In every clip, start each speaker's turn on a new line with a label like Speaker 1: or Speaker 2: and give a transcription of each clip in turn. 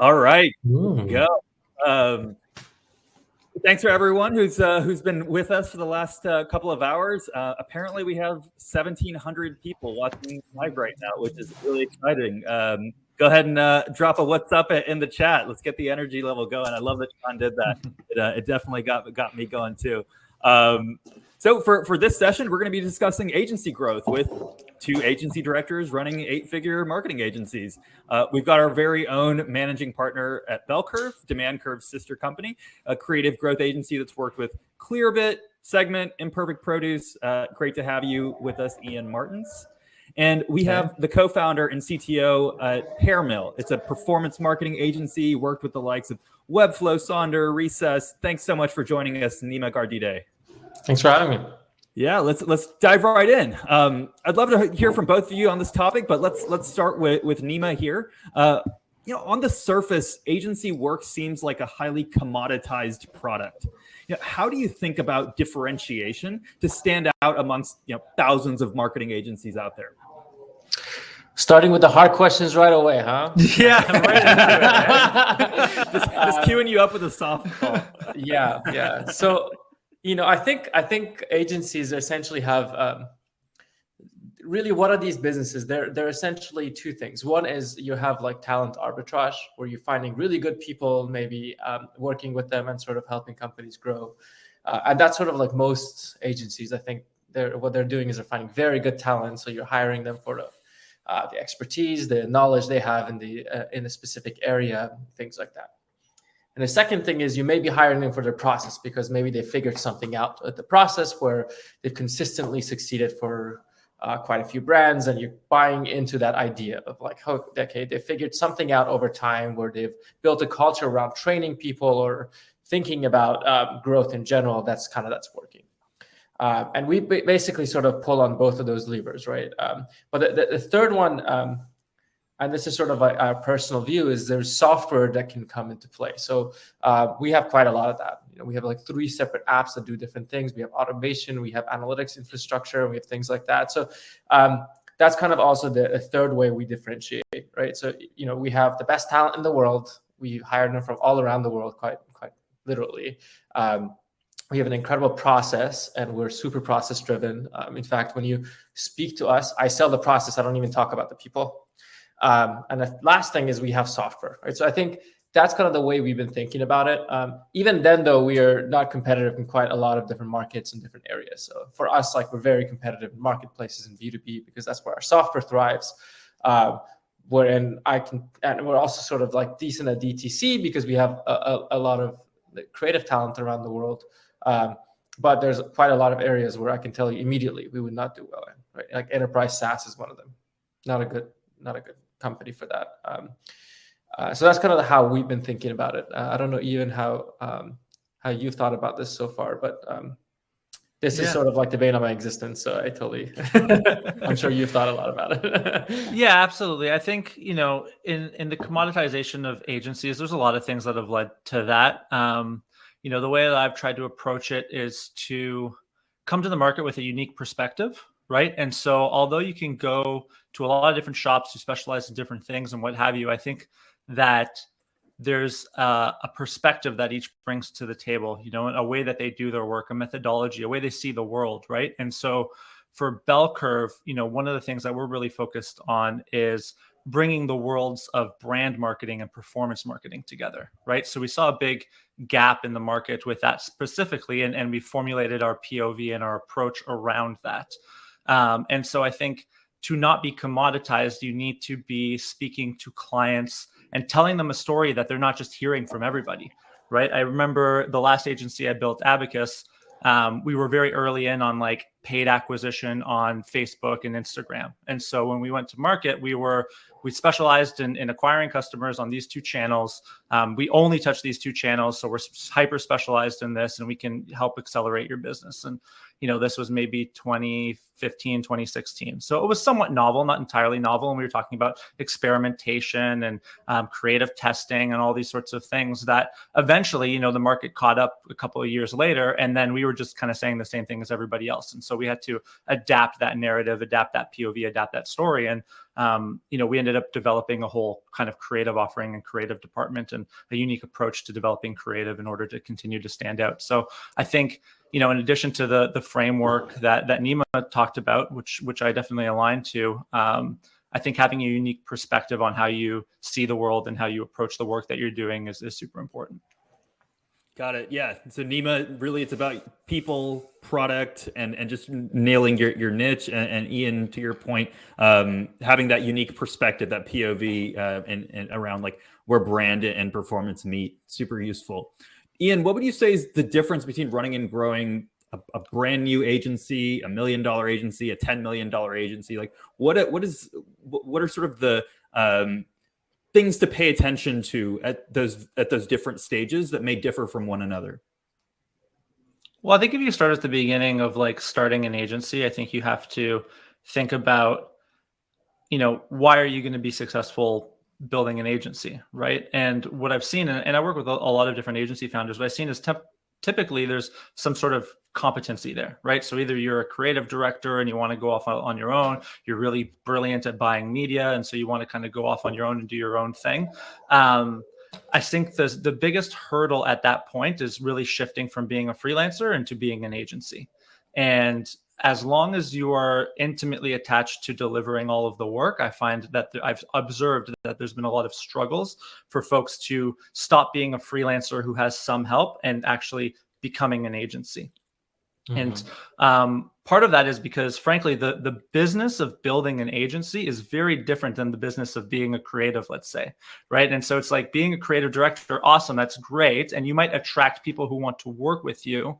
Speaker 1: All right, go. Thanks for everyone who's been with us for the last couple of hours. Apparently, we have 1,700 people watching live right now, which is really exciting. Go ahead and drop a what's up in the chat. Let's get the energy level going. I love that John did that. It definitely got me going too. So for this session, we're going to be discussing agency growth with two agency directors running 8-figure marketing agencies. We've got our very own managing partner at Bell Curve, Demand Curve's sister company, a creative growth agency that's worked with Clearbit, Segment, Imperfect Produce. Great to have you with us, Ian Martins. And we have the co-founder and CTO at Pearmill. It's a performance marketing agency, worked with the likes of Webflow, Sonder, Recess. Thanks so much for joining us, Nima Gardideh.
Speaker 2: Thanks for having me.
Speaker 1: Yeah, let's dive right in. I'd love to hear from both of you on this topic, but let's start with Nima here. On the surface, agency work seems like a highly commoditized product. How do you think about differentiation to stand out amongst thousands of marketing agencies out there?
Speaker 2: Starting with the hard questions right away, huh?
Speaker 1: Yeah, right into it. Just queuing you up with a softball.
Speaker 2: Yeah. So, I think agencies essentially have really, what are these businesses? They're essentially two things. One is you have like talent arbitrage, where you're finding really good people, maybe working with them and sort of helping companies grow. And that's sort of like most agencies. I think what they're doing is they're finding very good talent. So you're hiring them for the expertise, the knowledge they have in a specific area, things like that. And the second thing is you may be hiring them for their process, because maybe they figured something out at the process where they've consistently succeeded for quite a few brands, and you're buying into that idea of like, okay, they figured something out over time where they've built a culture around training people or thinking about growth in general. That's working. And we basically sort of pull on both of those levers, right? But the third one, and this is sort of our personal view, is there's software that can come into play. So we have quite a lot of that. We have like 3 separate apps that do different things. We have automation, we have analytics infrastructure, we have things like that. So that's kind of also the third way we differentiate, right? So, we have the best talent in the world. We hire them from all around the world, quite literally. We have an incredible process, and we're super process driven. In fact, when you speak to us, I sell the process. I don't even talk about the people. And the last thing is we have software, right? So I think that's kind of the way we've been thinking about it. Even then, though, we are not competitive in quite a lot of different markets and different areas. So for us, like, we're very competitive in marketplaces and B2B, because that's where our software thrives. And we're also sort of like decent at DTC, because we have a lot of creative talent around the world. But there's quite a lot of areas where I can tell you immediately we would not do well in, right? Like enterprise SaaS is one of them. Not a good company for that. So that's kind of how we've been thinking about it. I don't know even how you've thought about this so far, but this is sort of like the bane of my existence. So I totally, I'm sure you've thought a lot about it.
Speaker 3: Yeah, absolutely. I think, in the commoditization of agencies, there's a lot of things that have led to that. The way that I've tried to approach it is to come to the market with a unique perspective, right? And so although you can go to a lot of different shops who specialize in different things and what have you, I think that there's a perspective that each brings to the table, a way that they do their work, a methodology, a way they see the world, right? And so for Bell Curve, one of the things that we're really focused on is bringing the worlds of brand marketing and performance marketing together, right? So we saw a big gap in the market with that specifically, and we formulated our POV and our approach around that. And so I think to not be commoditized, you need to be speaking to clients and telling them a story that they're not just hearing from everybody, right? I remember the last agency I built, Abacus, we were very early in on like paid acquisition on Facebook and Instagram. And so when we went to market, we specialized in acquiring customers on these 2 channels. We only touch these 2 channels. So we're hyper specialized in this, and we can help accelerate your business. And, this was maybe 2015, 2016. So it was somewhat novel, not entirely novel. And we were talking about experimentation and creative testing and all these sorts of things that eventually, the market caught up a couple of years later. And then we were just kind of saying the same thing as everybody else. And so so we had to adapt that narrative, adapt that POV, adapt that story. And, we ended up developing a whole kind of creative offering and creative department and a unique approach to developing creative in order to continue to stand out. So I think, in addition to the framework that Nima talked about, which I definitely align to, I think having a unique perspective on how you see the world and how you approach the work that you're doing is super important.
Speaker 1: Got it. Yeah. So Nima, really, it's about people, product, and just nailing your niche. And Ian, to your point, having that unique perspective, that POV, and around like where brand and performance meet, super useful. Ian, what would you say is the difference between running and growing a brand new agency, $1 million agency, a $10 million agency? Like, what are sort of the things to pay attention to at those different stages that may differ from one another?
Speaker 3: Well, I think if you start at the beginning of like starting an agency, I think you have to think about, why are you going to be successful building an agency, right? And what I've seen, and I work with a lot of different agency founders, what I've seen is typically there's some sort of competency there, right? So either you're a creative director and you want to go off on your own, you're really brilliant at buying media, and so you want to kind of go off on your own and do your own thing. I think the biggest hurdle at that point is really shifting from being a freelancer into being an agency. And as long as you are intimately attached to delivering all of the work, I find that I've observed that there's been a lot of struggles for folks to stop being a freelancer who has some help and actually becoming an agency. And part of that is because, frankly, the business of building an agency is very different than the business of being a creative, let's say, right? And so it's like being a creative director, awesome, that's great. And you might attract people who want to work with you.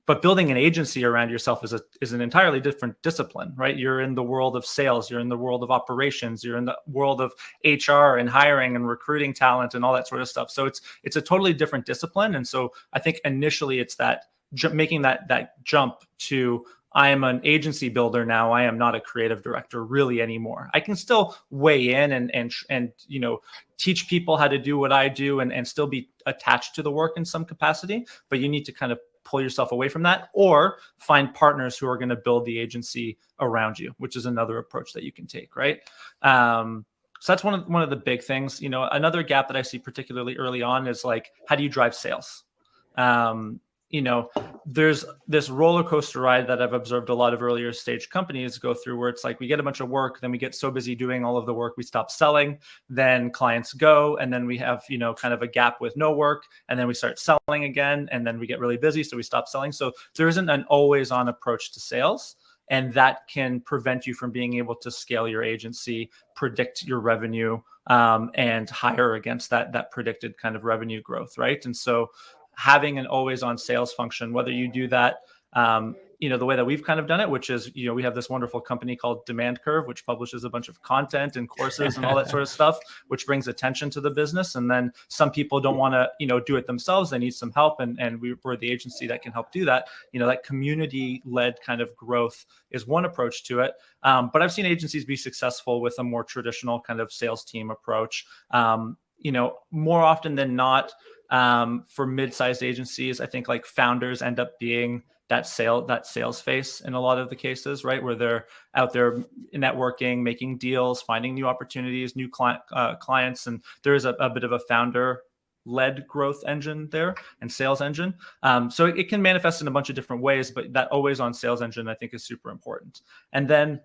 Speaker 3: But building an agency around yourself is an entirely different discipline, right? You're in the world of sales, you're in the world of operations, you're in the world of HR and hiring and recruiting talent and all that sort of stuff. So it's a totally different discipline. And so I think initially it's that making that jump to, I am an agency builder now, I am not a creative director really anymore. I can still weigh in and teach people how to do what I do and still be attached to the work in some capacity, but you need to kind of pull yourself away from that or find partners who are going to build the agency around you, which is another approach that you can take, right? So that's one of the big things. Another gap that I see particularly early on is like, how do you drive sales? There's this roller coaster ride that I've observed a lot of earlier stage companies go through, where it's like we get a bunch of work, then we get so busy doing all of the work, we stop selling, then clients go, and then we have, kind of a gap with no work, and then we start selling again, and then we get really busy, so we stop selling. So there isn't an always on approach to sales. And that can prevent you from being able to scale your agency, predict your revenue, and hire against that predicted kind of revenue growth, right? And so having an always on sales function, whether you do that, the way that we've kind of done it, which is, we have this wonderful company called Demand Curve, which publishes a bunch of content and courses and all that sort of stuff, which brings attention to the business. And then some people don't want to, do it themselves. They need some help. And we're the agency that can help do that. That community-led kind of growth is one approach to it. But I've seen agencies be successful with a more traditional kind of sales team approach. More often than not, for mid-sized agencies, I think like founders end up being that sales face in a lot of the cases, right? Where they're out there networking, making deals, finding new opportunities, new clients. And there is a bit of a founder-led growth engine there and sales engine. So it can manifest in a bunch of different ways, but that always on sales engine, I think, is super important. And then,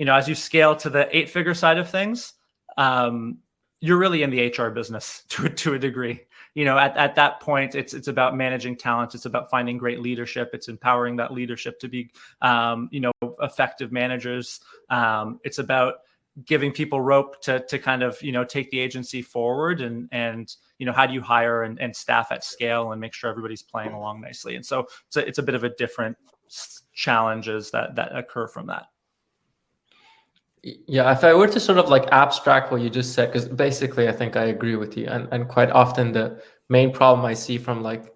Speaker 3: as you scale to the 8-figure side of things, you're really in the HR business to a degree. At that point, it's about managing talent. It's about finding great leadership. It's empowering that leadership to be, effective managers. It's about giving people rope to kind of, take the agency forward and how do you hire and staff at scale and make sure everybody's playing along nicely. And so it's a bit of a different challenges that occur from that.
Speaker 2: Yeah, if I were to sort of like abstract what you just said, because basically I think I agree with you. And quite often the main problem I see from like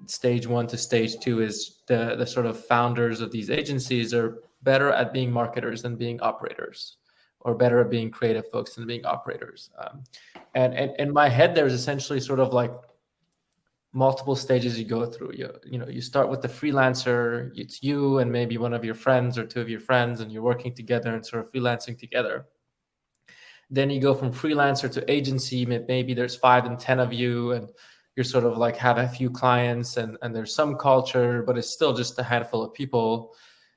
Speaker 2: stage 1 to stage 2 is the sort of founders of these agencies are better at being marketers than being operators, or better at being creative folks than being operators. And in my head, there's essentially sort of like multiple stages you go through. You start with the freelancer. It's you and maybe one of your friends or two of your friends, and you're working together and sort of freelancing together. Then you go from freelancer to agency. Maybe there's 5 and 10 of you, and you're sort of like have a few clients, and there's some culture, but it's still just a handful of people.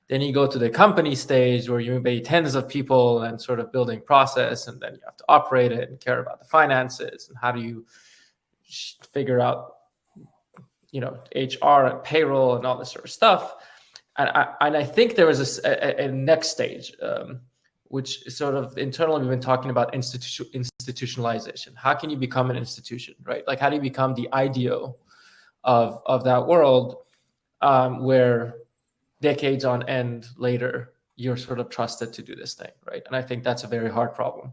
Speaker 2: Then you go to the company stage where you may tens of people and sort of building process, and then you have to operate it and care about the finances and how do you figure out, HR and payroll and all this sort of stuff. And I think there was a next stage, which is sort of internally we've been talking about institutionalization. How can you become an institution, right? Like how do you become the IDEO of that world where decades on end later, you're sort of trusted to do this thing, right? And I think that's a very hard problem.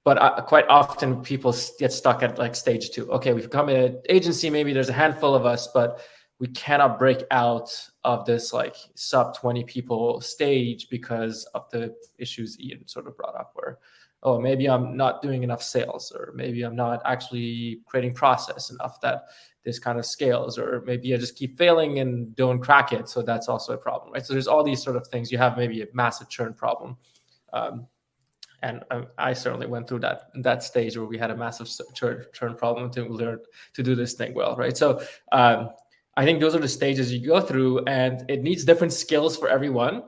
Speaker 2: But quite often people get stuck at like stage 2. Okay, we've become an agency, maybe there's a handful of us, but we cannot break out of this like sub 20 people stage because of the issues Ian sort of brought up where, oh, maybe I'm not doing enough sales, or maybe I'm not actually creating process enough that this kind of scales, or maybe I just keep failing and don't crack it. So that's also a problem, right? So there's all these sort of things. You have maybe a massive churn problem. And I certainly went through that stage where we had a massive churn problem to learn to do this thing well, right? So I think those are the stages you go through, and it needs different skills for everyone.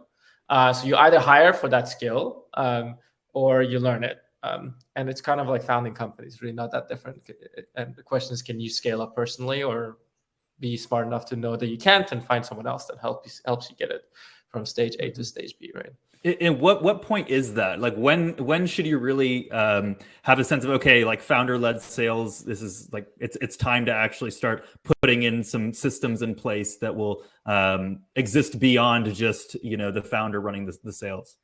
Speaker 2: So you either hire for that skill or you learn it. And it's kind of like founding companies, really not that different. And the question is, can you scale up personally or be smart enough to know that you can't and find someone else that helps you get it from stage A to stage B, right?
Speaker 1: And what point is that? Like when should you really have a sense of, okay, like founder-led sales, this is like it's time to actually start putting in some systems in place that will exist beyond just the founder running the sales?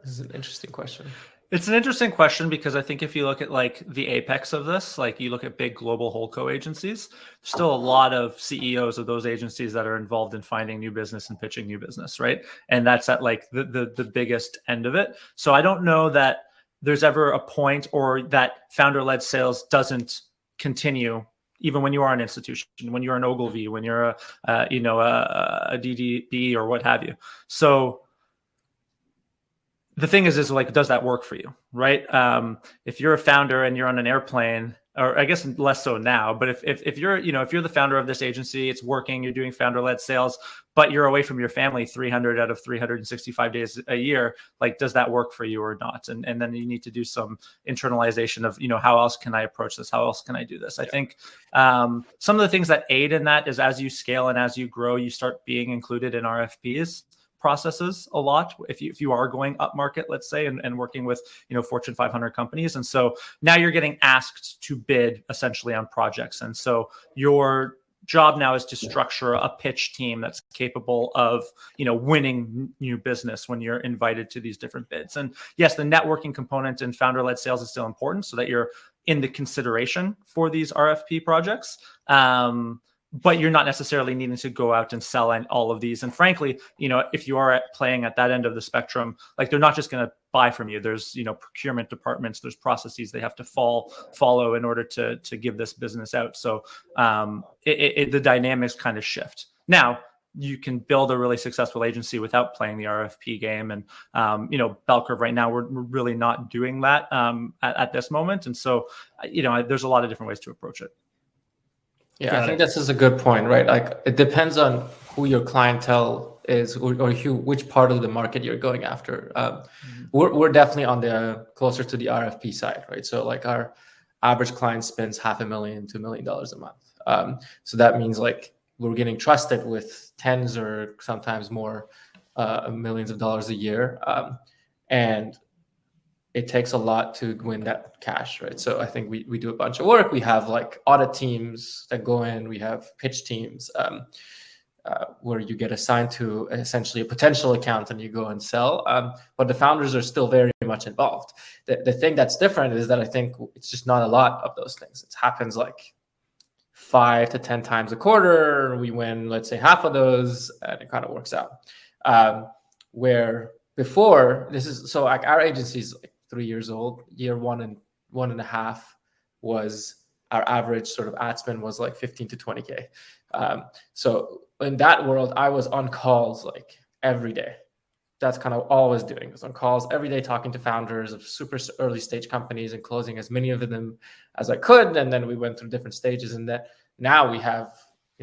Speaker 2: This is an interesting question.
Speaker 3: It's an interesting question because I think if you look at like the apex of this, like you look at big global holdco agencies, there's still a lot of CEOs of those agencies that are involved in finding new business and pitching new business, right? And that's at like the biggest end of it. So I don't know that there's ever a point or that founder-led sales doesn't continue even when you are an institution, when you're an Ogilvy, when you're a DDB or what have you. So the thing is like, does that work for you, right? If you're a founder and you're on an airplane, or I guess less so now, but if you're, if you're the founder of this agency, it's working, you're doing founder-led sales, but you're away from your family 300 out of 365 days a year, like, does that work for you or not? And then you need to do some internalization of, how else can I approach this? How else can I do this? I think some of the things that aid in that is as you scale and as you grow, you start being included in RFPs processes a lot if you are going up market, let's say, and working with Fortune 500 companies. And so now you're getting asked to bid essentially on projects. And so your job now is to structure a pitch team that's capable of winning new business when you're invited to these different bids. And yes, the networking component in founder-led sales is still important so that you're in the consideration for these RFP projects. But you're not necessarily needing to go out and sell all of these. And frankly, if you are playing at that end of the spectrum, like they're not just going to buy from you. There's, procurement departments, there's processes they have to follow in order to give this business out. So the dynamics kind of shift. Now, you can build a really successful agency without playing the RFP game. And, bell curve right now, we're really not doing that at this moment. And so, there's a lot of different ways to approach it.
Speaker 2: Yeah, I think this is a good point, right? Like it depends on who your clientele is or which part of the market you're going after. We're definitely on the closer to the RFP side, right? So like our average client spends $500,000 to $1 million a month. So that means like we're getting trusted with tens or sometimes more millions of dollars a year. And it takes a lot to win that cash, right? So I think we do a bunch of work. We have like audit teams that go in. We have pitch teams where you get assigned to essentially a potential account and you go and sell. But the founders are still very much involved. The thing that's different is that I think it's just not a lot of those things. It happens like 5 to 10 times a quarter. We win, let's say, half of those, and it kind of works out. Where before, this is so like our agency is like 3 years old. Year 1 and 1.5 was our average sort of ad spend was like 15 to 20K. So in that world, I was on calls like every day. That's kind of all I was doing. I was on calls every day, talking to founders of super early stage companies and closing as many of them as I could. And then we went through different stages, and that now we have,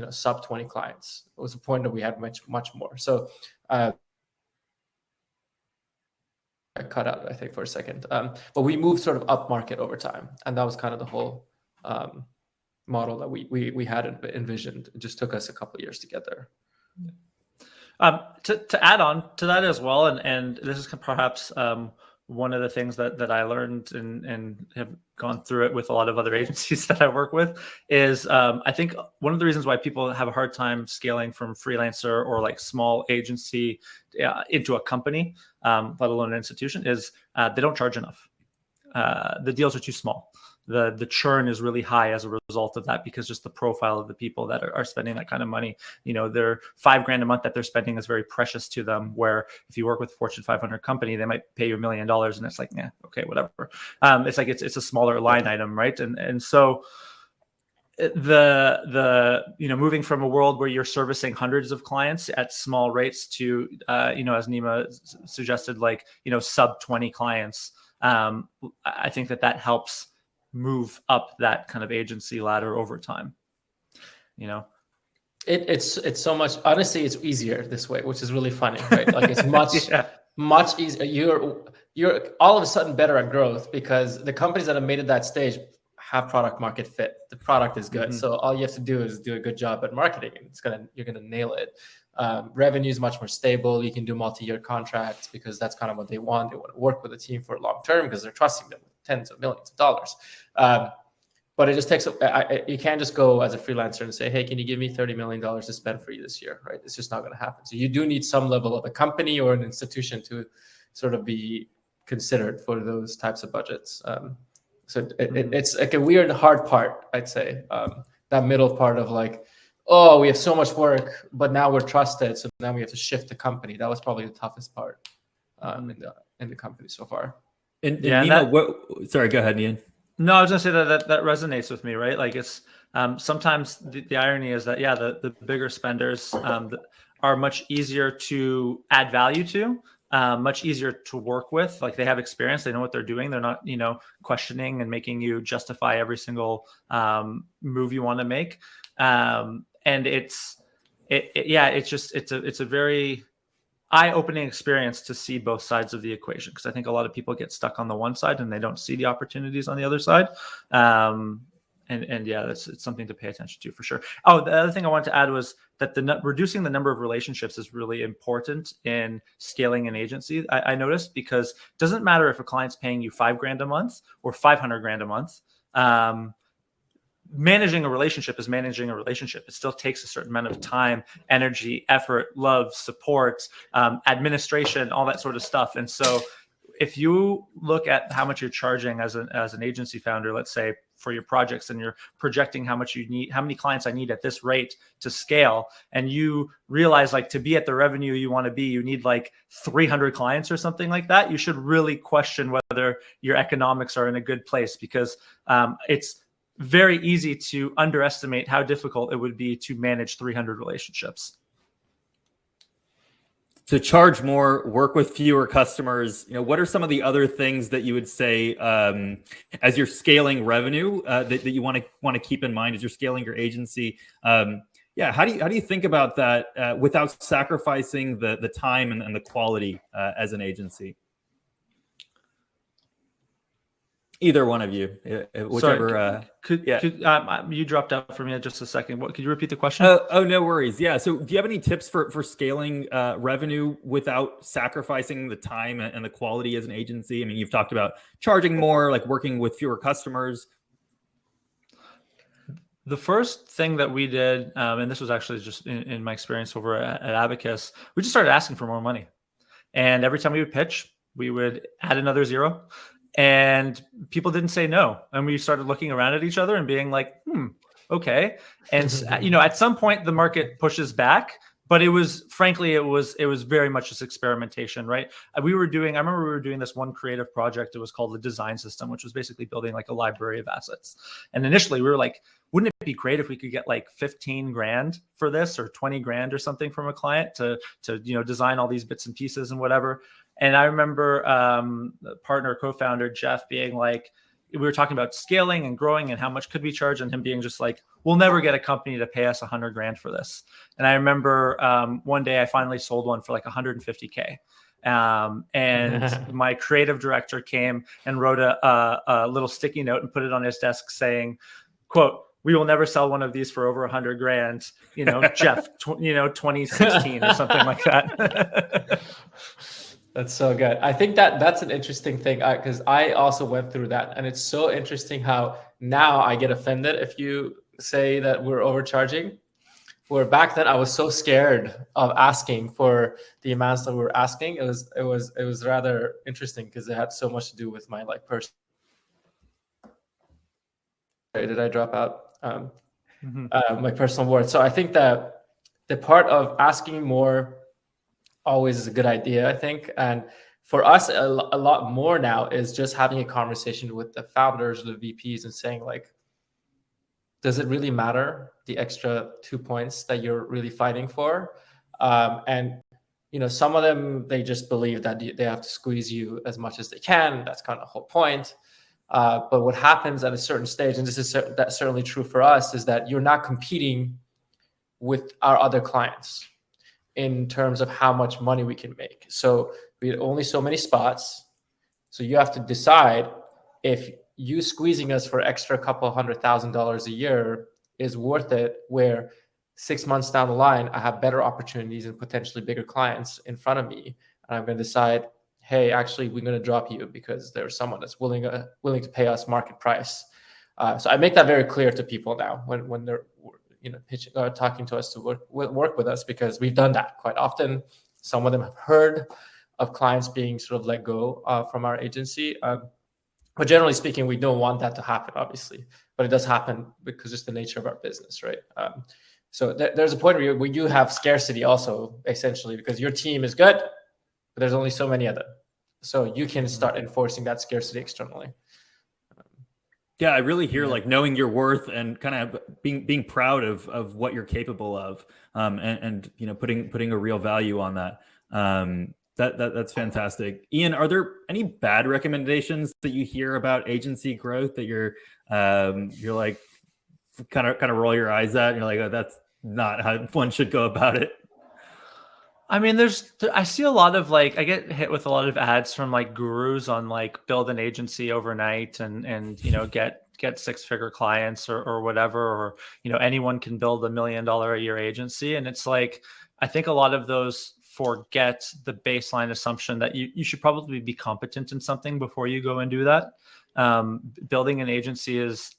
Speaker 2: sub 20 clients. It was a point that we had much more. So I cut out, I think, for a second. But we moved sort of up market over time. And that was kind of the whole model that we had envisioned. It just took us a couple of years to get there.
Speaker 3: To add on to that as well, and this is perhaps one of the things that I learned and have gone through it with a lot of other agencies that I work with is I think one of the reasons why people have a hard time scaling from freelancer or like small agency into a company, let alone an institution, is they don't charge enough. The deals are too small. The churn is really high as a result of that, because just the profile of the people that are spending that kind of money, their $5,000 a month that they're spending is very precious to them. Where if you work with a Fortune 500 company, they might pay you $1 million, and it's like, yeah, okay, whatever. It's like it's a smaller line item, right? And so the moving from a world where you're servicing hundreds of clients at small rates to as Nima suggested, like sub 20 clients, I think that helps move up that kind of agency ladder over time.
Speaker 2: It's so much, honestly, it's easier this way, which is really funny, right? Like it's much much easier. You're all of a sudden better at growth because the companies that have made it that stage have product market fit. The product is good. So all you have to do is do a good job at marketing, and you're gonna nail it. Revenue is much more stable. You can do multi-year contracts because that's kind of what they want. They want to work with a team for long term because they're trusting them with tens of millions of dollars. But it just takes, you can't just go as a freelancer and say, hey, can you give me $30 million to spend for you this year, right? It's just not going to happen. So you do need some level of a company or an institution to sort of be considered for those types of budgets. So it's like a weird hard part, I'd say, that middle part of like, oh, we have so much work, but now we're trusted. So now we have to shift the company. That was probably the toughest part in the company so far.
Speaker 1: And Nima, sorry, go ahead, Ian.
Speaker 3: No, I was gonna say that resonates with me, right? Like it's sometimes the irony is that the bigger spenders are much easier to add value to, much easier to work with. Like they have experience, they know what they're doing. They're not questioning and making you justify every single move you want to make. And it's a very eye-opening experience to see both sides of the equation, because I think a lot of people get stuck on the one side and they don't see the opportunities on the other side. It's something to pay attention to for sure. Oh, the other thing I wanted to add was that reducing the number of relationships is really important in scaling an agency. I noticed, because it doesn't matter if a client's paying you $5,000 a month or $500,000 a month. Managing a relationship is managing a relationship. It still takes a certain amount of time, energy, effort, love, support, administration, all that sort of stuff. And so if you look at how much you're charging as an agency founder, let's say for your projects, and you're projecting how much you need, how many clients I need at this rate to scale, and you realize like to be at the revenue you want to be, you need like 300 clients or something like that, you should really question whether your economics are in a good place, because it's very easy to underestimate how difficult it would be to manage 300 relationships.
Speaker 1: To charge more, work with fewer customers. What are some of the other things that you would say as you're scaling revenue that you want to keep in mind as you're scaling your agency? How do you think about that without sacrificing the time and the quality as an agency? Either one of you, whichever.
Speaker 3: Sorry, you dropped out for me just a second. Could you repeat the question?
Speaker 1: Oh, no worries. Yeah. So do you have any tips for scaling revenue without sacrificing the time and the quality as an agency? I mean, you've talked about charging more, like working with fewer customers.
Speaker 3: The first thing that we did, and this was actually just in my experience over at Abacus, we just started asking for more money. And every time we would pitch, we would add another zero. And people didn't say no. And we started looking around at each other and being like, okay. And, at some point the market pushes back, but it was, frankly, it was very much just experimentation, right? I remember we were doing this one creative project. It was called the design system, which was basically building like a library of assets. And initially we were like, wouldn't it be great if we could get like 15 grand for this, or 20 grand or something from a client to design all these bits and pieces and whatever. And I remember the partner, co-founder Jeff being like, we were talking about scaling and growing and how much could we charge, and him being just like, we'll never get a company to pay us 100 grand for this. And I remember one day I finally sold one for like 150K. And my creative director came and wrote a little sticky note and put it on his desk saying, quote, "We will never sell one of these for over 100 grand, Jeff, 2016 or something like that."
Speaker 2: That's so good. I think that's an interesting thing, because I also went through that, and it's so interesting how now I get offended if you say that we're overcharging. Where back then I was so scared of asking for the amounts that we were asking. It was rather interesting because it had so much to do with my like person. Did I drop out? My personal worth. So I think that the part of asking more always is a good idea, I think. And for us, a lot more now is just having a conversation with the founders, the VPs, and saying like, does it really matter the extra 2 points that you're really fighting for? And some of them, they just believe that they have to squeeze you as much as they can. That's kind of the whole point. But what happens at a certain stage, and that's certainly true for us, is that you're not competing with our other clients in terms of how much money we can make. So we had only so many spots. So you have to decide if you squeezing us for extra couple $100,000 a year is worth it, where 6 months down the line, I have better opportunities and potentially bigger clients in front of me. And I'm going to decide, hey, actually, we're going to drop you because there's someone that's willing to pay us market price. So I make that very clear to people now when they're pitching, talking to us to work with us, because we've done that quite often. Some of them have heard of clients being sort of let go from our agency. But generally speaking, we don't want that to happen, obviously. But it does happen because it's the nature of our business, right? So there's a point where you have scarcity also, essentially, because your team is good, but there's only so many of them. So you can start enforcing that scarcity externally.
Speaker 1: Yeah, I really hear like knowing your worth and kind of being proud of what you're capable of, and putting a real value on that. That's fantastic. Ian, are there any bad recommendations that you hear about agency growth that you're like kind of roll your eyes at, and you're like, oh, that's not how one should go about it?
Speaker 3: I mean, I see a lot of like, I get hit with a lot of ads from like gurus on like build an agency overnight and get 6-figure clients or whatever, or anyone can build $1 million a year agency. And it's like, I think a lot of those forget the baseline assumption that you should probably be competent in something before you go and do that. Building an agency is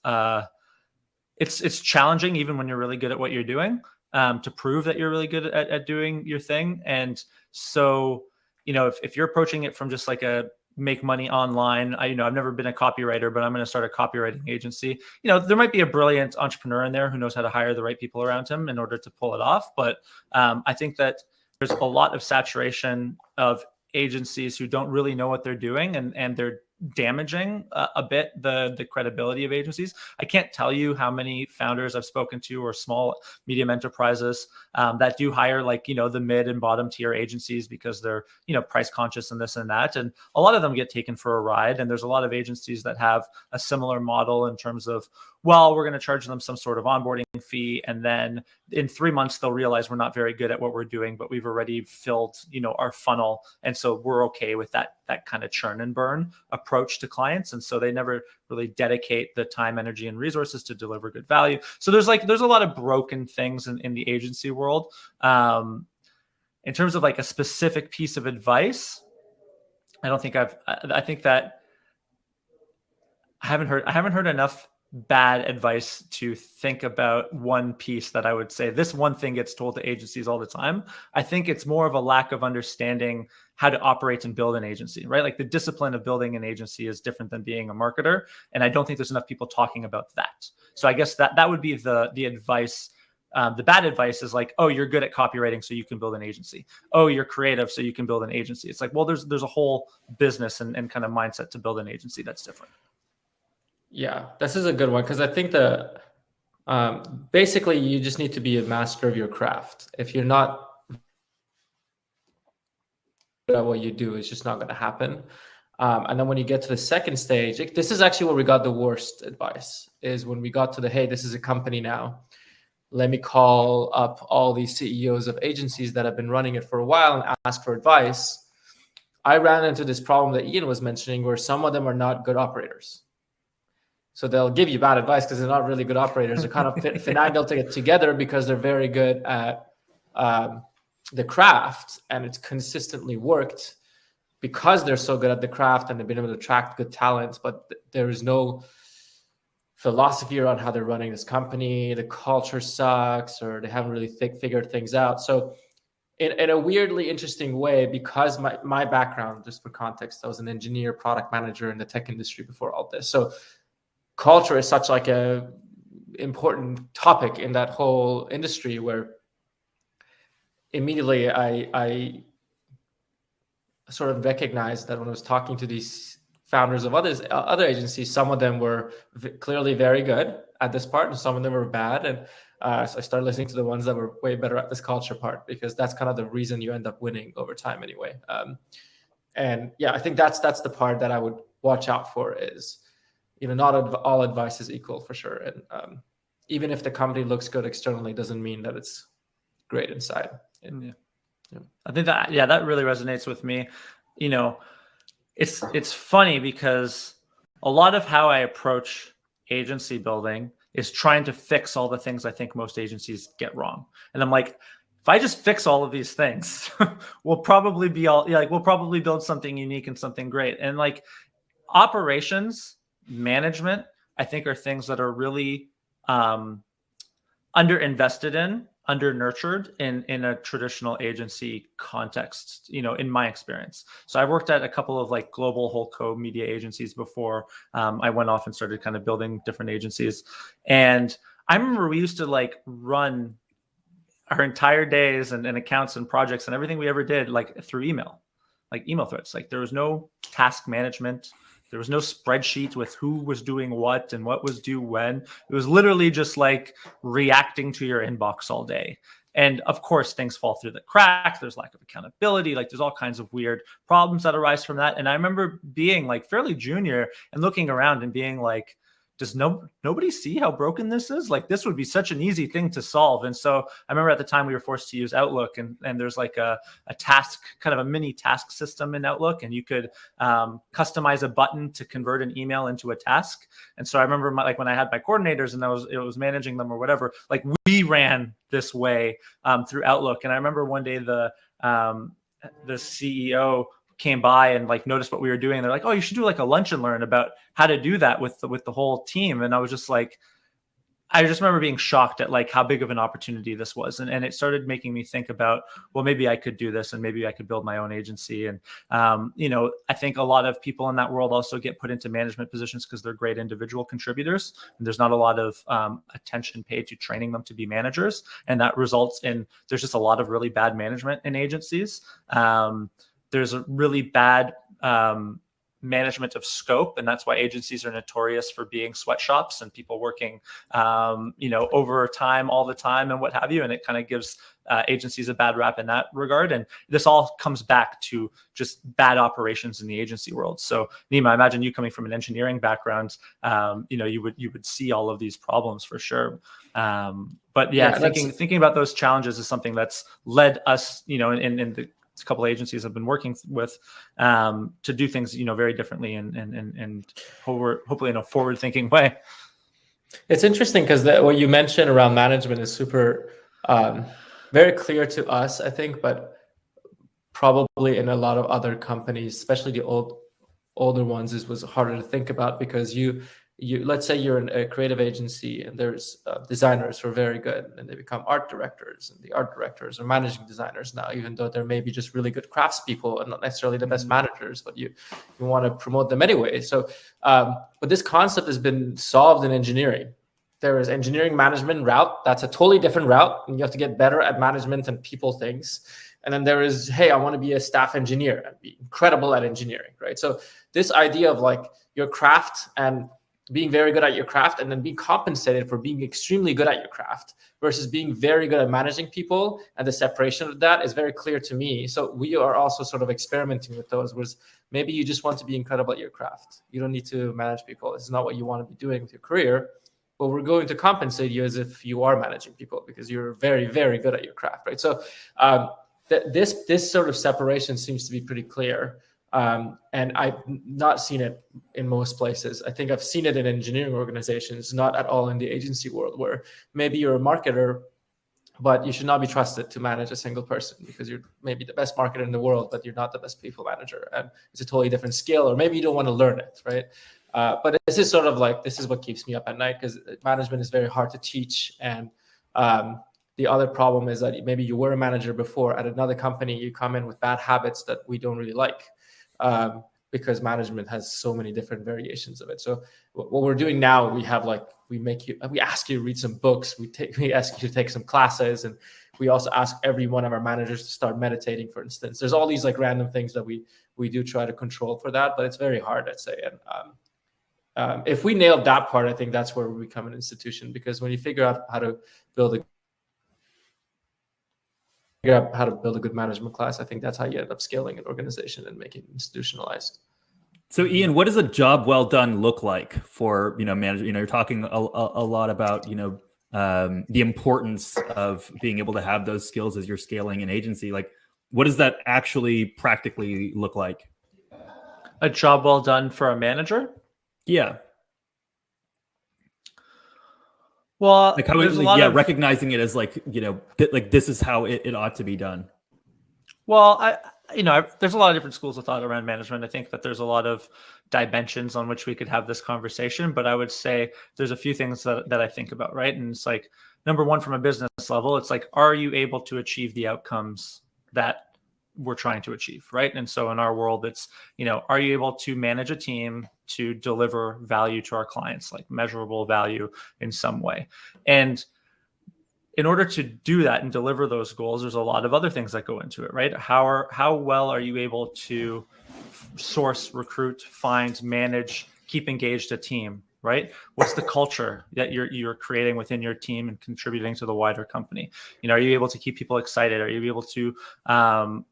Speaker 3: it's challenging even when you're really good at what you're doing. To prove that you're really good at doing your thing. And so, if you're approaching it from just like a make money online, I've never been a copywriter, but I'm going to start a copywriting agency. There might be a brilliant entrepreneur in there who knows how to hire the right people around him in order to pull it off. But I think that there's a lot of saturation of agencies who don't really know what they're doing, and they're damaging a bit the credibility of agencies. I can't tell you how many founders I've spoken to, or small, medium enterprises that do hire like, the mid and bottom tier agencies because they're, price conscious and this and that. And a lot of them get taken for a ride. And there's a lot of agencies that have a similar model in terms of, well, we're going to charge them some sort of onboarding fee. And then in 3 months, they'll realize we're not very good at what we're doing, but we've already filled, our funnel. And so we're okay with that kind of churn and burn approach to clients. And so they never really dedicate the time, energy, and resources to deliver good value. So there's a lot of broken things in the agency world. In terms of like a specific piece of advice, I think that I haven't heard enough bad advice to think about one piece that I would say this one thing gets told to agencies all the time. I think it's more of a lack of understanding how to operate and build an agency, right? Like the discipline of building an agency is different than being a marketer. And I don't think there's enough people talking about that. So I guess that would be the advice The bad advice is like, oh, you're good at copywriting, so you can build an agency. Oh, you're creative, so you can build an agency. It's like, well, there's a whole business and kind of mindset to build an agency that's different.
Speaker 2: Yeah, this is a good one, because I think basically you just need to be a master of your craft. If you're not good at what you do, it's just not going to happen. And then when you get to the second stage, this is actually where we got the worst advice, is when we got to the, hey, this is a company now. Let me call up all these CEOs of agencies that have been running it for a while and ask for advice. I ran into this problem that Ian was mentioning, where some of them are not good operators. So they'll give you bad advice because they're not really good operators. They're kind of finagled to get together because they're very good at the craft, and it's consistently worked because they're so good at the craft and they've been able to attract good talents, but there is no philosophy around how they're running this company. The culture sucks, or they haven't really figured things out. So in a weirdly interesting way, because my background, just for context, I was an engineer, product manager in the tech industry before all this. So culture is such like a important topic in that whole industry, where immediately I sort of recognized that when I was talking to these founders of other agencies, some of them were clearly very good at this part, and some of them were bad. And so I started listening to the ones that were way better at this culture part, because that's kind of the reason you end up winning over time anyway. And yeah, I think that's the part that I would watch out for, is, not all advice is equal, for sure. And even if the company looks good externally, doesn't mean that it's great inside.
Speaker 3: Yeah. I think that really resonates with me. It's funny because a lot of how I approach agency building is trying to fix all the things I think most agencies get wrong. And I'm like, if I just fix all of these things, we'll probably build something unique and something great. And like operations management, I think, are things that are really underinvested in, under nurtured in a traditional agency context, in my experience. So I've worked at a couple of like global whole co media agencies before. I went off and started kind of building different agencies. And I remember we used to like run our entire days and accounts and projects and everything we ever did like through email threads. Like there was no task management. There was no spreadsheet with who was doing what and what was due when. It was literally just like reacting to your inbox all day. And of course, things fall through the cracks. There's lack of accountability. Like there's all kinds of weird problems that arise from that. And I remember being like fairly junior and looking around and being like, does nobody see how broken this is? Like this would be such an easy thing to solve. And so I remember at the time we were forced to use Outlook, and there's like a task, kind of a mini task system in Outlook, and you could customize a button to convert an email into a task. And so I remember when I had my coordinators and it was managing them or whatever, like we ran this way through Outlook. And I remember one day the CEO came by and like noticed what we were doing. They're like, oh, you should do like a lunch and learn about how to do that with the whole team. And I was just like, I just remember being shocked at like how big of an opportunity this was. And it started making me think about, well, maybe I could do this and maybe I could build my own agency. And, I think a lot of people in that world also get put into management positions because they're great individual contributors. And there's not a lot of attention paid to training them to be managers. And that results in, there's just a lot of really bad management in agencies. There's a really bad management of scope, and that's why agencies are notorious for being sweatshops and people working, overtime all the time and what have you. And it kind of gives agencies a bad rap in that regard. And this all comes back to just bad operations in the agency world. So Nima, I imagine you coming from an engineering background, you would see all of these problems for sure. But yeah, thinking about those challenges is something that's led us, in the a couple of agencies I've been working with to do things, very differently and hopefully in a forward-thinking way.
Speaker 2: It's interesting because what you mentioned around management is super very clear to us, I think, but probably in a lot of other companies, especially the older ones, it was harder to think about because you let's say you're in a creative agency and there's designers who are very good and they become art directors, and the art directors are managing designers now, even though they're maybe just really good craftspeople and not necessarily the best managers, but you want to promote them anyway. So, but this concept has been solved in engineering. there is engineering management route. That's a totally different route. And you have to get better at management and people things. And then there is, hey, I want to be a staff engineer and be incredible at engineering, right? So this idea of like your craft and being very good at your craft and then being compensated for being extremely good at your craft versus being very good at managing people, and the separation of that is very clear to me. So we are also sort of experimenting with those, whereas maybe you just want to be incredible at your craft. You don't need to manage people. This is not what you want to be doing with your career. But we're going to compensate you as if you are managing people because you're very, very good at your craft, right? So this sort of separation seems to be pretty clear. And I've not seen it in most places. I think I've seen it in engineering organizations, not at all in the agency world, where maybe you're a marketer, but you should not be trusted to manage a single person because you're maybe the best marketer in the world, but you're not the best people manager. And it's a totally different skill, or maybe you don't want to learn it, right? But this is sort of like, this is what keeps me up at night, because management is very hard to teach. And the other problem is that maybe you were a manager before at another company, you come in with bad habits that we don't really like. Because management has so many different variations of it. So what we're doing now, we ask you to read some books, we ask you to take some classes, and we also ask every one of our managers to start meditating, for instance. There's all these like random things that we do try to control for that, but it's very hard, I'd say. And if we nailed that part, I think that's where we become an institution, because when you figure out how to build a good management class, I think that's how you end up scaling an organization and making it institutionalized.
Speaker 1: So Ian, what does a job well done look like for, manager? You're talking a lot about, the importance of being able to have those skills as you're scaling an agency. Like, what does that actually practically look like?
Speaker 3: A job well done for a manager?
Speaker 1: Yeah.
Speaker 3: Well,
Speaker 1: like how, recognizing it as like, this is how it ought to be done.
Speaker 3: Well, there's a lot of different schools of thought around management. I think that there's a lot of dimensions on which we could have this conversation, but I would say there's a few things that I think about, right? And it's like, number one, from a business level, it's like, are you able to achieve the outcomes that we're trying to achieve, right? And so in our world, it's, are you able to manage a team to deliver value to our clients, like measurable value in some way? And in order to do that and deliver those goals, there's a lot of other things that go into it, right? How well are you able to source, recruit, find, manage, keep engaged a team, right? What's the culture that you're creating within your team and contributing to the wider company? Are you able to keep people excited? Are you able to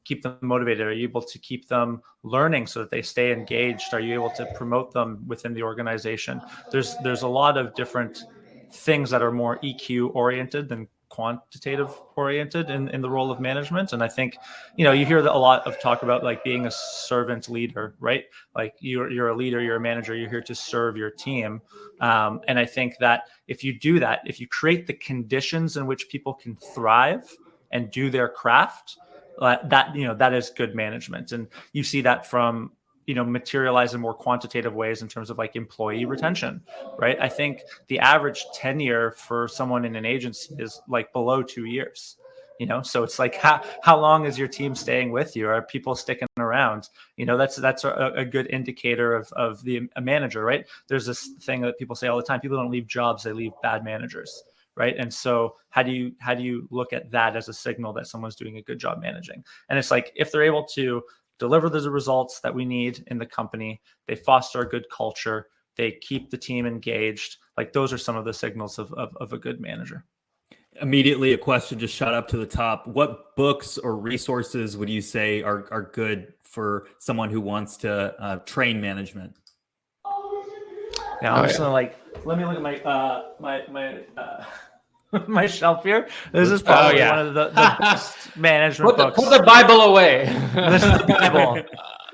Speaker 3: keep them motivated? Are you able to keep them learning so that they stay engaged? Are you able to promote them within the organization? There's a lot of different things that are more EQ oriented than quantitative oriented in the role of management. And I think, you hear a lot of talk about like being a servant leader, right? Like you're a leader, you're a manager, you're here to serve your team. And I think that if you do that, if you create the conditions in which people can thrive and do their craft, that is good management. And you see that from, materialize in more quantitative ways in terms of like employee retention, right? I think the average tenure for someone in an agency is like below 2 years, so it's like, how long is your team staying with you? Are people sticking around? That's a good indicator of a manager, right? There's this thing that people say all the time: people don't leave jobs, they leave bad managers, right? And so how do you look at that as a signal that someone's doing a good job managing? And it's like, if they're able to deliver the results that we need in the company, they foster a good culture, they keep the team engaged, like those are some of the signals of a good manager.
Speaker 1: Immediately, a question just shot up to the top. What books or resources would you say are good for someone who wants to train management?
Speaker 3: Yeah, I'm just gonna let me look at my my shelf here. This is probably one of the best management books.
Speaker 2: Put the Bible away.
Speaker 3: This is the Bible.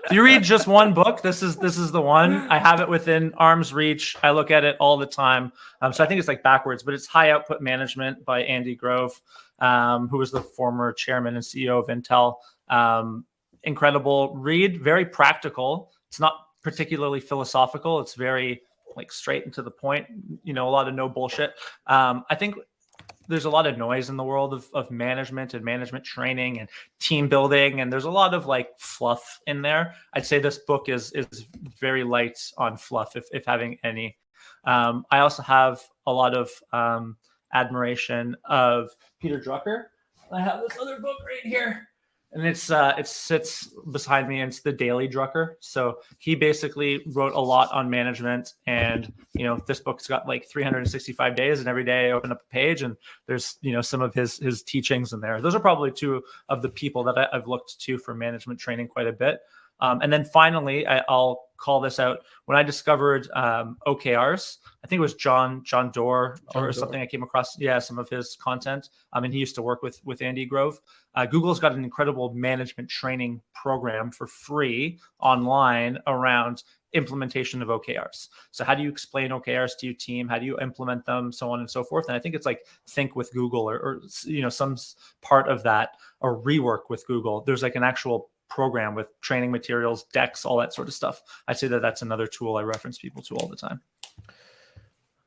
Speaker 3: If you read just one book, this is the one. I have it within arm's reach. I look at it all the time. So I think it's like backwards, but it's High Output Management by Andy Grove, who was the former chairman and CEO of Intel. Incredible read, very practical. It's not particularly philosophical. It's very like straight and to the point, a lot of no bullshit. I think there's a lot of noise in the world of management and management training and team building. And there's a lot of like fluff in there. I'd say this book is very light on fluff, if having any. I also have a lot of admiration of Peter Drucker. I have this other book right here, and it sits beside me, and it's the Daily Drucker. So he basically wrote a lot on management, and this book's got like 365 days, and every day I open up a page and there's some of his teachings in there. Those are probably two of the people that I've looked to for management training quite a bit. And then finally, I'll call this out. When I discovered OKRs, I think it was John Doerr or something. I came across, some of his content. And he used to work with Andy Grove. Google's got an incredible management training program for free online around implementation of OKRs. So how do you explain OKRs to your team? How do you implement them? So on and so forth. And I think it's like Think with Google or some part of that, or Rework with Google. There's like an actual program with training materials, decks, all that sort of stuff. I'd say that's another tool I reference people to all the time.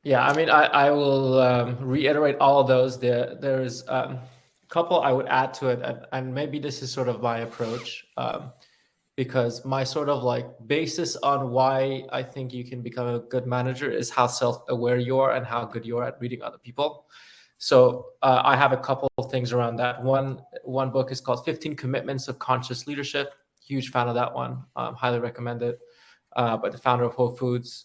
Speaker 2: Yeah, I mean, I will reiterate all of those. There's a couple I would add to it, and maybe this is sort of my approach, because my sort of like basis on why I think you can become a good manager is how self-aware you are and how good you are at reading other people. So I have a couple of things around that. One book is called 15 Commitments of Conscious Leadership. Huge fan of that one. Highly recommend it. By the founder of Whole Foods.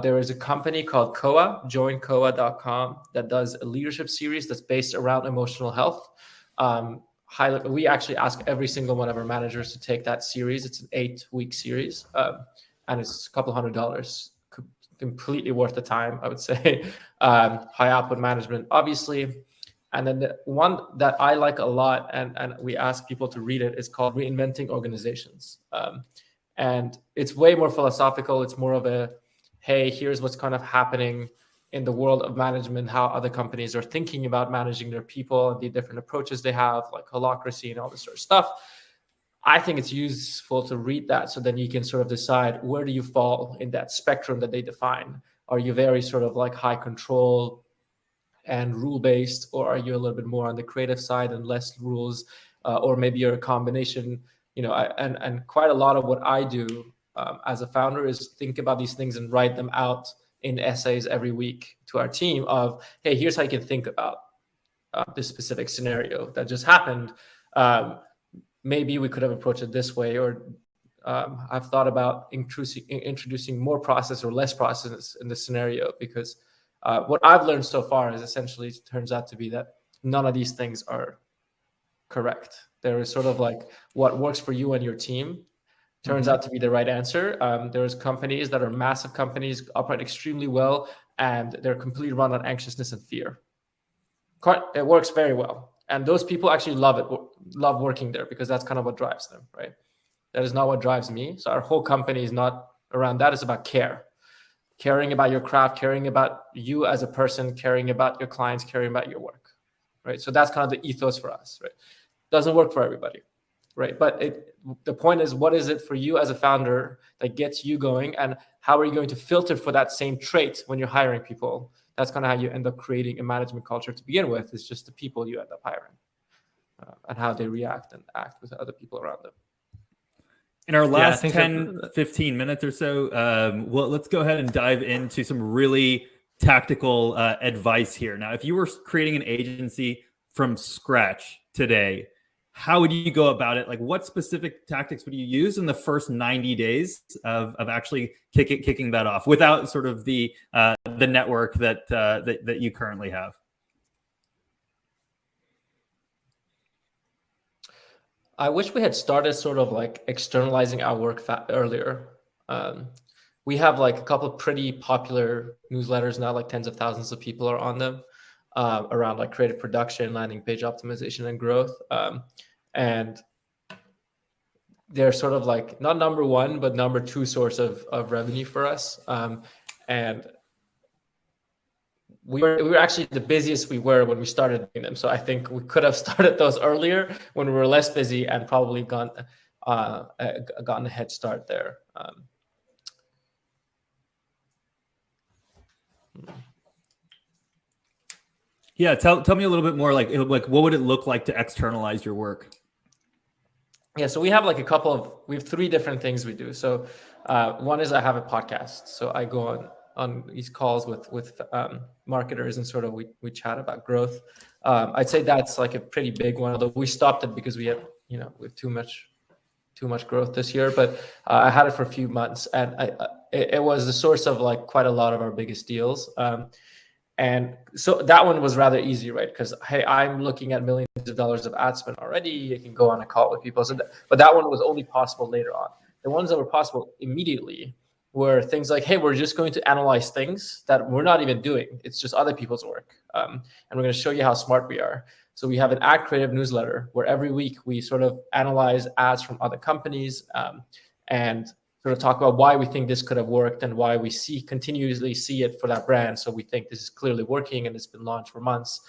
Speaker 2: There is a company called Koa, joinkoa.com, that does a leadership series that's based around emotional health. We actually ask every single one of our managers to take that series. It's an 8-week series, and it's a couple $100. Completely worth the time, I would say. High output management, obviously. And then the one that I like a lot, and we ask people to read it, is called Reinventing Organizations. And it's way more philosophical. It's more of a, hey, here's what's kind of happening in the world of management, how other companies are thinking about managing their people and the different approaches they have, like holacracy and all this sort of stuff. I think it's useful to read that, so then you can sort of decide, where do you fall in that spectrum that they define? Are you very sort of like high control and rule-based, or are you a little bit more on the creative side and less rules, or maybe you're a combination? And quite a lot of what I do as a founder is think about these things and write them out in essays every week to our team of, hey, here's how you can think about this specific scenario that just happened. Maybe we could have approached it this way, or I've thought about introducing more process or less process in this scenario, because what I've learned so far is essentially, it turns out to be that none of these things are correct. There is sort of like what works for you and your team turns out to be the right answer. There's companies that are massive companies, operate extremely well, and they're completely run on anxiousness and fear. It works very well. And those people actually love working there, because that's kind of what drives them, right? That is not what drives me. So our whole company is not around that. It's about caring about your craft, caring about you as a person, caring about your clients, caring about your work, right? So that's kind of the ethos for us, right? Doesn't work for everybody, right? But the point is, what is it for you as a founder that gets you going, and how are you going to filter for that same trait when you're hiring people? That's kind of how you end up creating a management culture to begin with. It's just the people you end up hiring and how they react and act with other people around them.
Speaker 1: In our last 15 minutes or so, well, let's go ahead and dive into some really tactical advice here. Now, if you were creating an agency from scratch today, how would you go about it? Like, what specific tactics would you use in the first 90 days of actually kicking that off without sort of the network that you currently have?
Speaker 2: I wish we had started sort of like externalizing our work earlier. We have like a couple of pretty popular newsletters now, like tens of thousands of people are on them, around like creative production, landing page optimization, and growth. And they're sort of like not number one, but number two source of revenue for us. And we were actually the busiest we were when we started doing them. So I think we could have started those earlier when we were less busy and probably gotten a head start there.
Speaker 1: Yeah, tell me a little bit more, like what would it look like to externalize your work?
Speaker 2: Yeah, so we have like we have 3 different things we do. So one is I have a podcast. So I go on these calls with marketers, and sort of we chat about growth. I'd say that's like a pretty big one, although we stopped it because we have too much growth this year. But I had it for a few months, and it was the source of like quite a lot of our biggest deals. And so that one was rather easy, right? Because, hey, I'm looking at millions of dollars of ad spend already. I can go on a call with people. But that one was only possible later on. The ones that were possible immediately were things like, hey, we're just going to analyze things that we're not even doing. It's just other people's work. And we're going to show you how smart we are. So we have an ad creative newsletter where every week we sort of analyze ads from other companies and sort of talk about why we think this could have worked and why we continuously see it for that brand. So we think this is clearly working and it's been launched for months.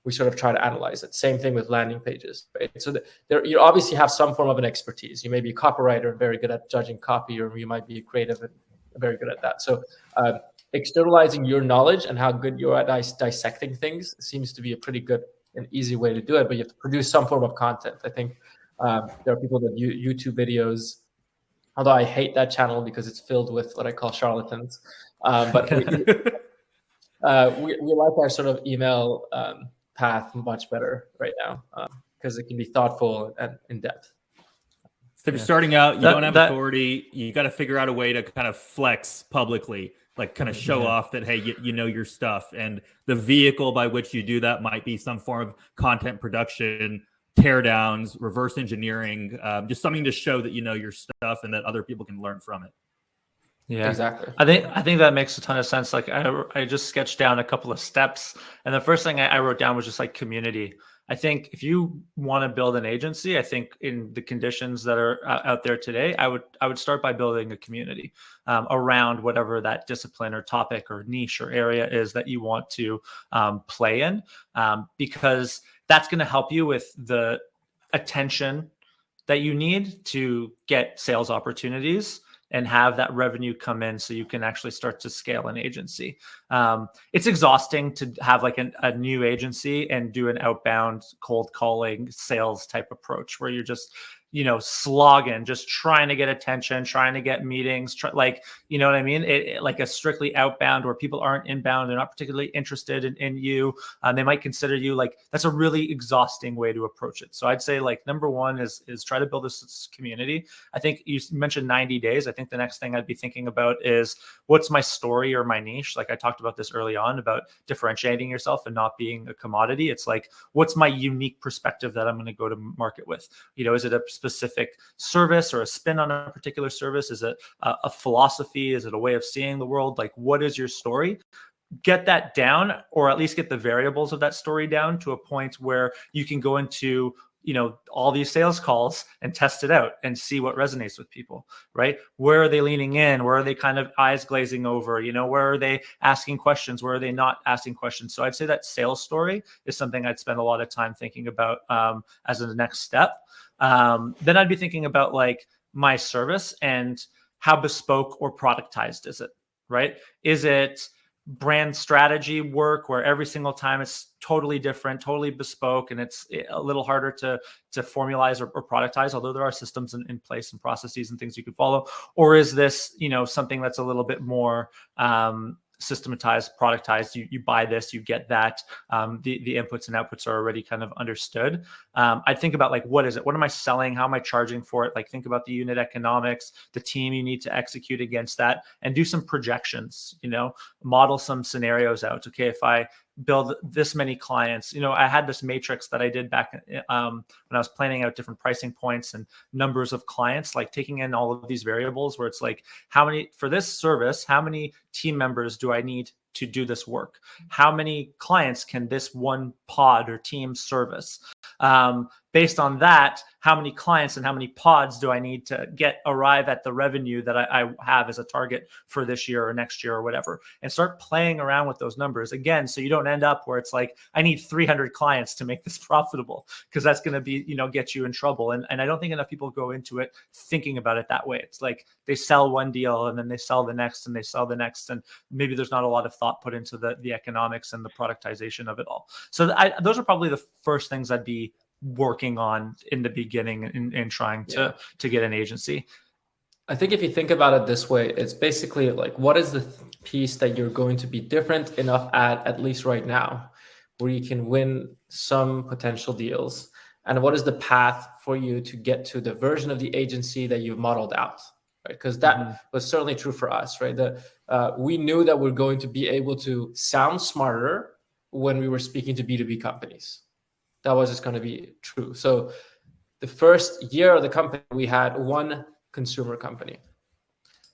Speaker 2: We sort of try to analyze it. Same thing with landing pages, right? So you obviously have some form of an expertise. You may be a copywriter and very good at judging copy, or you might be a creative and very good at that. So externalizing your knowledge and how good you are at dissecting things seems to be a pretty good and easy way to do it, but you have to produce some form of content. I think there are people that YouTube videos, although I hate that channel because it's filled with what I call charlatans. But we like our sort of email path much better right now because it can be thoughtful and in depth.
Speaker 1: So if you're starting out, you don't have authority. You got to figure out a way to kind of flex publicly, like kind of show off that, hey, you know your stuff. And the vehicle by which you do that might be some form of content production, teardowns, reverse engineering, just something to show that you know your stuff and that other people can learn from it.
Speaker 3: Yeah,
Speaker 2: exactly.
Speaker 3: I think that makes a ton of sense. Like I just sketched down a couple of steps, and the first thing I wrote down was just like community. I think if you want to build an agency, I think in the conditions that are out there today, I would start by building a community around whatever that discipline or topic or niche or area is that you want to play in, because that's going to help you with the attention that you need to get sales opportunities and have that revenue come in so you can actually start to scale an agency. It's exhausting to have like a new agency and do an outbound cold calling sales type approach where you're just, slogging, just trying to get attention, trying to get meetings, you know what I mean? Like a strictly outbound where people aren't inbound, they're not particularly interested in you. They might consider you like, that's a really exhausting way to approach it. So I'd say like number one is try to build this community. I think you mentioned 90 days. I think the next thing I'd be thinking about is what's my story or my niche? Like I talked about this early on about differentiating yourself and not being a commodity. It's like, what's my unique perspective that I'm going to go to market with? Is it a specific service or a spin on a particular service? Is it a philosophy? Is it a way of seeing the world? Like, what is your story? Get that down, or at least get the variables of that story down to a point where you can go into all these sales calls and test it out and see what resonates with people, right? Where are they leaning in? Where are they kind of eyes glazing over? Where are they asking questions? Where are they not asking questions? So I'd say that sales story is something I'd spend a lot of time thinking about as the next step. Then I'd be thinking about like my service and how bespoke or productized is it, right? Is it brand strategy work where every single time it's totally different, totally bespoke, and it's a little harder to formalize or productize, although there are systems in place and processes and things you could follow? Or is this, something that's a little bit more systematized, productized? You buy this, you get that. The inputs and outputs are already kind of understood. I'd think about like, what is it? What am I selling? How am I charging for it? Like think about the unit economics, the team you need to execute against that, and do some projections, model some scenarios out. Okay, if I build this many clients, I had this matrix that I did back when I was planning out different pricing points and numbers of clients, like taking in all of these variables where it's like, for this service, how many team members do I need to do this work? How many clients can this one pod or team service? Based on that, how many clients and how many pods do I need to arrive at the revenue that I have as a target for this year or next year or whatever, and start playing around with those numbers again. So you don't end up where it's like, I need 300 clients to make this profitable, because that's going to be, get you in trouble. And I don't think enough people go into it thinking about it that way. It's like they sell one deal and then they sell the next and they sell the next. And maybe there's not a lot of thought put into the economics and the productization of it all. So those are probably the first things I'd be working on in the beginning and trying to get an agency.
Speaker 2: I think if you think about it this way, it's basically like, what is the piece that you're going to be different enough at least right now, where you can win some potential deals? And what is the path for you to get to the version of the agency that you've modeled out, right? Because that was certainly true for us, right? We knew that we're going to be able to sound smarter when we were speaking to B2B companies. That was just going to be true. So the first year of the company, we had one consumer company.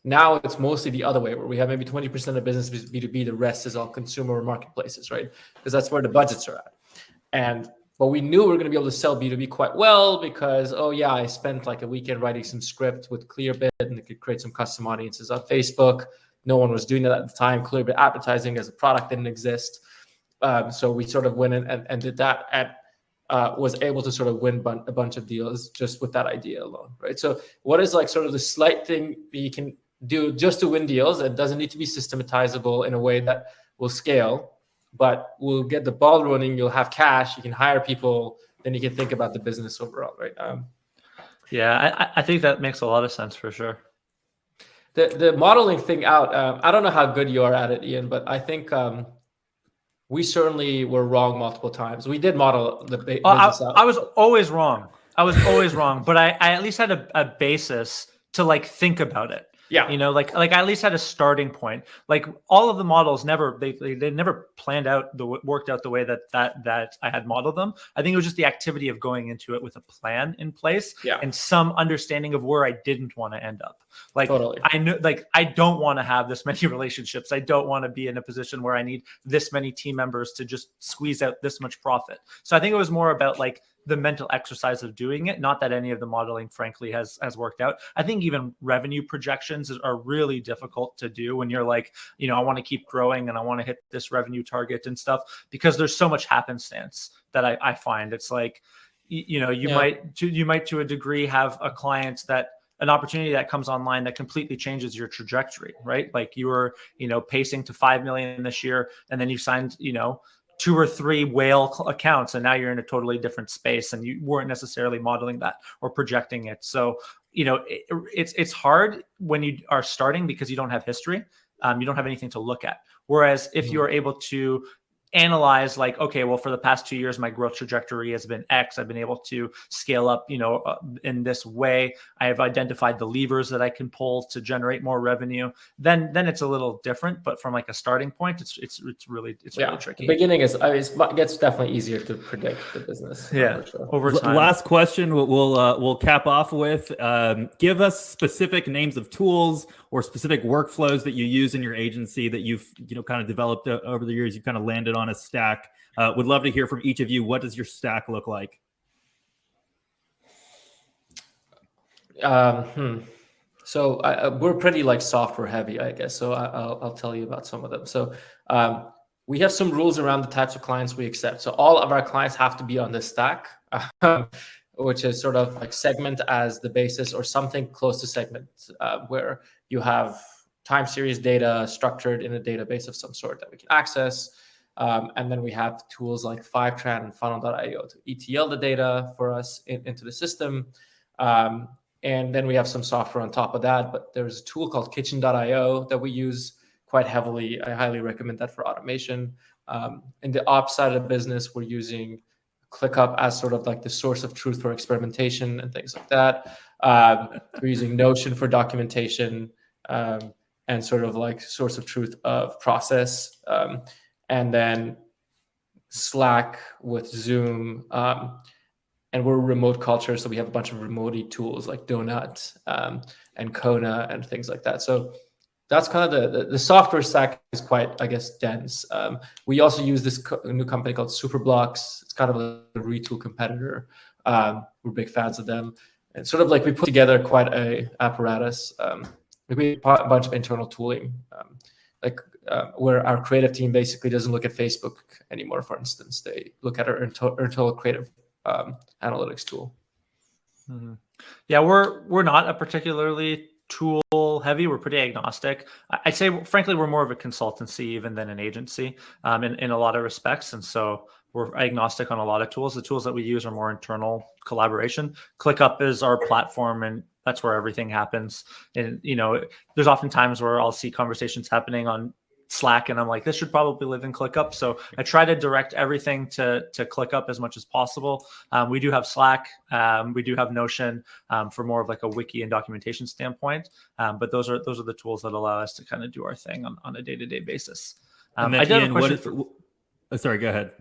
Speaker 2: Now it's mostly the other way, where we have maybe 20% of business is B2B, the rest is all consumer marketplaces, right? Because that's where the budgets are at. But we knew we were going to be able to sell B2B quite well because, oh yeah, I spent like a weekend writing some script with Clearbit and it could create some custom audiences on Facebook. No one was doing that at the time. Clearbit advertising as a product didn't exist. So we sort of went in and did that, and was able to sort of win a bunch of deals just with that idea alone, right? So what is like sort of the slight thing you can do just to win deals? It doesn't need to be systematizable in a way that will scale, but will get the ball running. You'll have cash, you can hire people, then you can think about the business overall, right?
Speaker 3: Yeah, I think that makes a lot of sense for sure.
Speaker 2: The modeling thing out, I don't know how good you are at it, Ian, but I think we certainly were wrong multiple times. We did model the business out.
Speaker 3: I was always wrong. But I at least had a basis to like think about it.
Speaker 2: Yeah.
Speaker 3: You know, like I at least had a starting point. Like all of the models they never worked out the way that I had modeled them. I think it was just the activity of going into it with a plan in place, and some understanding of where I didn't want to end up. Like totally. I knew, like, I don't want to have this many relationships. I don't want to be in a position where I need this many team members to just squeeze out this much profit. So I think it was more about like the mental exercise of doing it, not that any of the modeling frankly has worked out. I think even revenue projections are really difficult to do when you're like, you know, I want to keep growing and I want to hit this revenue target and stuff, because there's so much happenstance that I find. It's like, you know, you might to a degree have a client that an opportunity that comes online that completely changes your trajectory, right? Like you were, you know, pacing to 5 million this year, and then you signed, you know, 2 or 3 whale accounts, and now you're in a totally different space, and you weren't necessarily modeling that or projecting it. So, you know, it's hard when you are starting because you don't have history, you don't have anything to look at. Whereas if you're able to analyze, like, okay, well, for the past 2 years, my growth trajectory has been X. I've been able to scale up, you know, in this way. I have identified the levers that I can pull to generate more revenue. Then it's a little different. But from like a starting point, it's really tricky.
Speaker 2: The beginning it gets definitely easier to predict the business.
Speaker 3: Yeah, sure. Over time.
Speaker 1: Last question. We'll cap off with: give us specific names of tools or specific workflows that you use in your agency that you've, you know, kind of developed over the years. You've kind of landed on a stack. Would love to hear from each of you. What does your stack look like?
Speaker 2: So we're pretty like software heavy, I guess. So I'll tell you about some of them. So we have some rules around the types of clients we accept. So all of our clients have to be on this stack, which is sort of like segment as the basis or something close to segment, where you have time series data structured in a database of some sort that we can access. And then we have tools like Fivetran and Funnel.io to ETL the data for us into the system. And then we have some software on top of that. But there's a tool called Kitchen.io that we use quite heavily. I highly recommend that for automation. In the ops side of the business, we're using ClickUp as sort of like the source of truth for experimentation and things like that. We're using Notion for documentation, and sort of like source of truth of process. And then Slack with Zoom. And we're a remote culture, so we have a bunch of remote tools like Donut and Kona and things like that. So that's kind of the software stack is quite, I guess, dense. We also use this new company called Superblocks. It's kind of a retool competitor. We're big fans of them. And sort of like we put together quite a apparatus. We put a bunch of internal tooling, where our creative team basically doesn't look at Facebook anymore, for instance. They look at our internal creative analytics tool.
Speaker 3: Mm-hmm. Yeah, we're not a particularly tool heavy. We're pretty agnostic. I'd say, frankly, we're more of a consultancy even than an agency in a lot of respects. And so we're agnostic on a lot of tools. The tools that we use are more internal collaboration. ClickUp is our platform, and that's where everything happens. And, there's often times where I'll see conversations happening on Slack and I'm like, this should probably live in ClickUp. So I try to direct everything to ClickUp as much as possible. We do have Slack. We do have Notion for more of like a wiki and documentation standpoint. But those are the tools that allow us to kind of do our thing on a day-to-day basis.
Speaker 1: And then,
Speaker 3: I did
Speaker 1: Ian,
Speaker 3: have a question
Speaker 1: sorry, go ahead.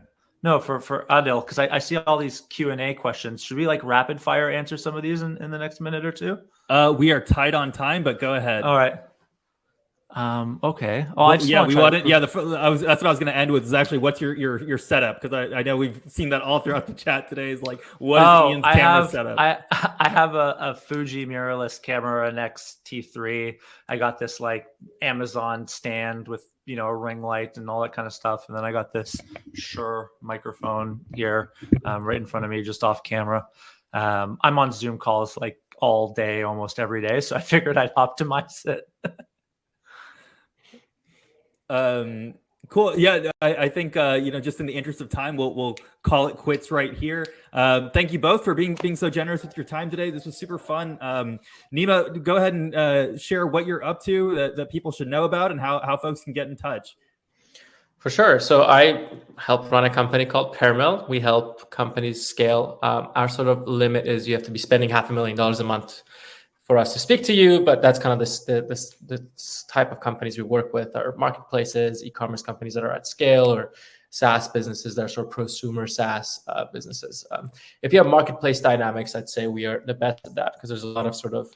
Speaker 3: No, for Adil, because I see all these Q&A questions. Should we like rapid fire answer some of these in the next minute or two?
Speaker 1: We are tight on time, but go ahead.
Speaker 3: All right. Okay.
Speaker 1: That's what I was going to end with, is actually what's your setup, because I know we've seen that all throughout the chat today, is like, what is Ian's camera setup?
Speaker 3: I have a Fuji mirrorless camera, an X-T3. I got this like Amazon stand with a ring light and all that kind of stuff, and then I got this Shure microphone here right in front of me, just off camera. I'm on Zoom calls like all day, almost every day, so I figured I'd optimize it.
Speaker 1: Cool. Yeah, I think just in the interest of time, we'll call it quits right here. Thank you both for being so generous with your time today. This was super fun. Nima, go ahead and share what you're up to that people should know about, and how folks can get in touch.
Speaker 2: For sure. So I help run a company called Pearmill. We help companies scale. Our sort of limit is you have to be spending $500,000 a month for us to speak to you, but that's kind of this type of companies we work with are marketplaces, e-commerce companies that are at scale, or SaaS businesses that are sort of prosumer SaaS businesses. If you have marketplace dynamics, I'd say we are the best at that, because there's a lot of sort of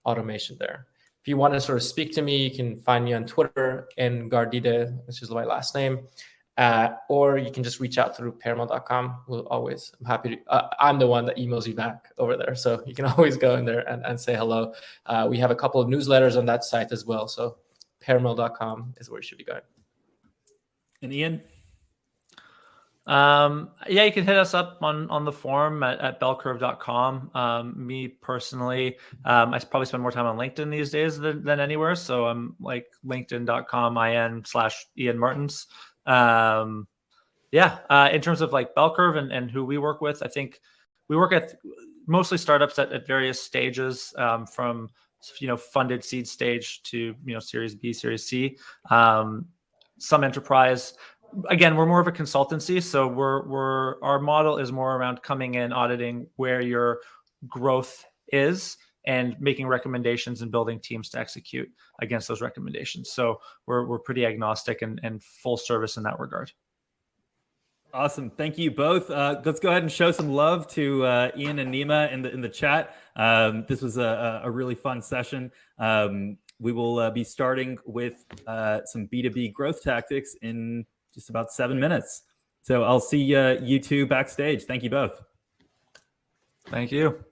Speaker 2: automation there. If you want to sort of speak to me, you can find me on Twitter, Nima Gardideh, which is my last name. Or you can just reach out through Pearmill.com. I'm happy to, I'm the one that emails you back over there. So you can always go in there and say hello. We have a couple of newsletters on that site as well. So Pearmill.com is where you should be going.
Speaker 1: And Ian?
Speaker 3: You can hit us up on the forum at bellcurve.com. Me personally, I probably spend more time on LinkedIn these days than anywhere. So I'm like linkedin.com/Ian Martins. In terms of like Bell Curve and who we work with, I think we work at mostly startups at various stages, from funded seed stage to Series B, Series C, some enterprise. Again, we're more of a consultancy, so our model is more around coming in, auditing where your growth is, and making recommendations and building teams to execute against those recommendations. So we're pretty agnostic and full service in that regard.
Speaker 1: Awesome. Thank you both. Let's go ahead and show some love to Ian and Nima in the chat. This was a really fun session. We will be starting with some B2b growth tactics in just about 7 minutes. So I'll see you two backstage. Thank you both.
Speaker 3: Thank you.